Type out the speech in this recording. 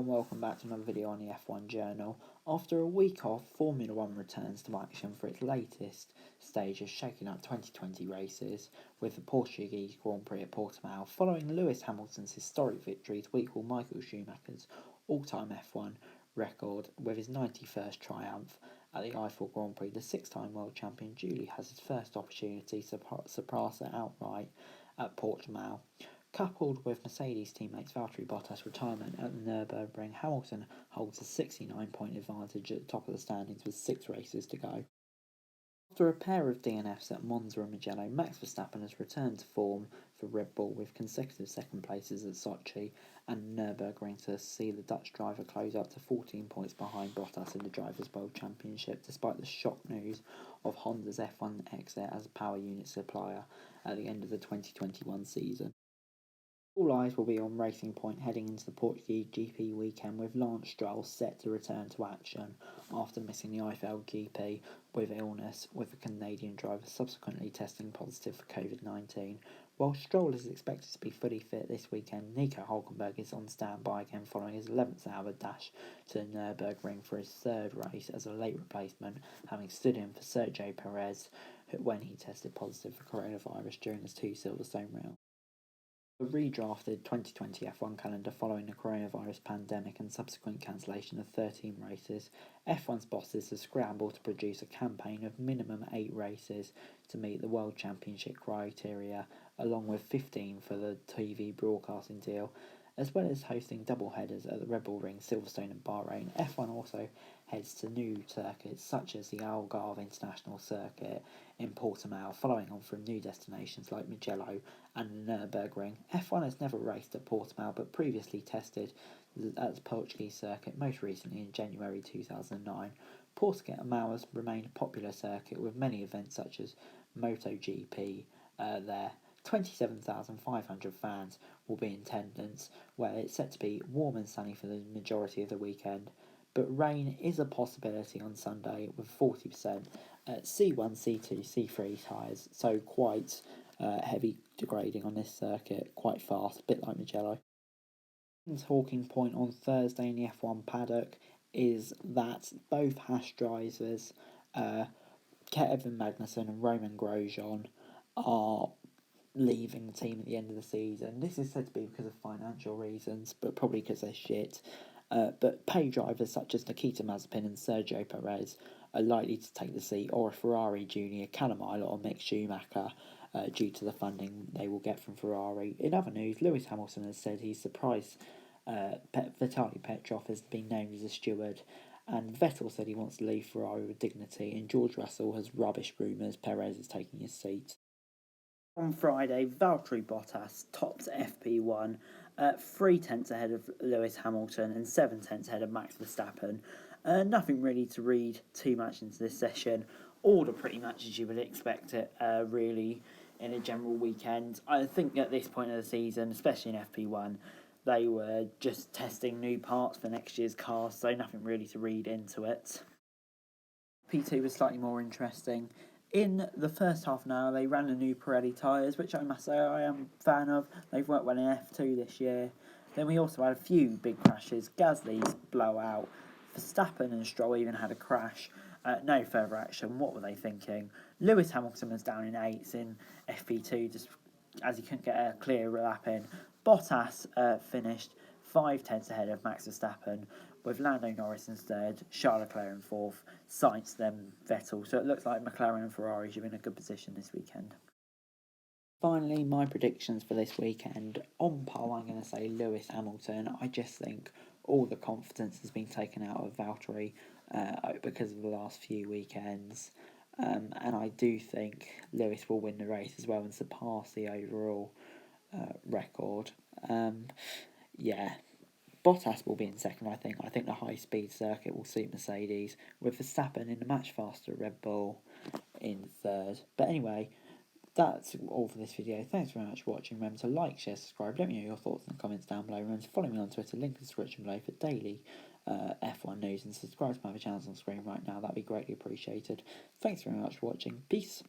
and welcome back to another video on the F1 Journal. After a week off, Formula 1 returns to action for its latest stage of shaking up 2020 races, with the Portuguese Grand Prix at Portimao following Lewis Hamilton's historic victory to equal Michael Schumacher's all-time F1 record with his 91st triumph at the Eiffel Grand Prix. The six-time world champion duly has his first opportunity to surpass it outright at Portimao. Coupled with Mercedes teammates Valtteri Bottas' retirement at the Nürburgring, Hamilton holds a 69-point advantage at the top of the standings with 6 races to go. After a pair of DNFs at Monza and Mugello, Max Verstappen has returned to form for Red Bull with consecutive second places at Sochi and Nürburgring to see the Dutch driver close up to 14 points behind Bottas in the Drivers' World Championship, despite the shock news of Honda's F1 exit as a power unit supplier at the end of the 2021 season. All eyes will be on Racing Point heading into the Portuguese GP weekend, with Lance Stroll set to return to action after missing the Eiffel GP with illness, with the Canadian driver subsequently testing positive for COVID-19. While Stroll is expected to be fully fit this weekend, Nico Hülkenberg is on standby again following his 11th hour dash to the Nürburgring for his third race as a late replacement, having stood in for Sergio Perez when he tested positive for coronavirus during his 2 Silverstone rounds. The redrafted 2020 F1 calendar following the coronavirus pandemic and subsequent cancellation of 13 races, F1's bosses have scrambled to produce a campaign of minimum 8 races to meet the World Championship criteria, along with 15 for the TV broadcasting deal. As well as hosting double headers at the Red Bull Ring, Silverstone and Bahrain, F1 also heads to new circuits such as the Algarve International Circuit in Portimao, following on from new destinations like Mugello and the Nürburgring. F1 has never raced at Portimao but previously tested at the Portuguese circuit, most recently in January 2009. Portimao has remained a popular circuit with many events such as MotoGP there. 27,500 fans will be in attendance, where it's set to be warm and sunny for the majority of the weekend, but rain is a possibility on Sunday with 40% at C1, C2, C3 tyres, so quite heavy degrading on this circuit, quite fast, a bit like Mugello. The talking point on Thursday in the F1 paddock is that both Haas drivers, Kevin Magnussen and Roman Grosjean, are leaving the team at the end of the season. This is said to be because of financial reasons, but probably because they're shit. But pay drivers such as Nikita Mazepin and Sergio Perez are likely to take the seat, or a Ferrari Junior, Callum Ilott or Mick Schumacher, due to the funding they will get from Ferrari. In other news, Lewis Hamilton has said he's surprised Vitaly Petrov has been named as a steward, and Vettel said he wants to leave Ferrari with dignity, and George Russell has rubbished rumours Perez is taking his seat. On Friday, Valtteri Bottas topped FP1 at 3 tenths ahead of Lewis Hamilton and 7 tenths ahead of Max Verstappen. Nothing really to read too much into this session. Order pretty much as you would expect it, really, in a general weekend. I think at this point of the season, especially in FP1, they were just testing new parts for next year's cars, so nothing really to read into it. P2 was slightly more interesting. In the first half an hour, they ran the new Pirelli tyres, which I must say I am a fan of. They've worked well in F2 this year. Then we also had a few big crashes. Gasly's blowout. Verstappen and Stroll even had a crash. No further action. What were they thinking? Lewis Hamilton was down in 8s in FP2 just as he couldn't get a clear lap in. Bottas finished 5 tenths ahead of Max Verstappen, with Lando Norris in third, Charles Leclerc in fourth, Sainz then Vettel. So it looks like McLaren and Ferrari are in a good position this weekend. Finally, my predictions for this weekend. On pole, I'm going to say Lewis Hamilton. I just think all the confidence has been taken out of Valtteri because of the last few weekends. And I do think Lewis will win the race as well and surpass the overall record. Bottas will be in second, I think. I think the high-speed circuit will suit Mercedes, with Verstappen in the much faster Red Bull in third. But anyway, that's all for this video. Thanks very much for watching. Remember to like, share, subscribe. Let me know your thoughts in the comments down below. Remember to follow me on Twitter, link in the description below for daily F1 news, and subscribe to my other channels on screen right now. That'd be greatly appreciated. Thanks very much for watching. Peace.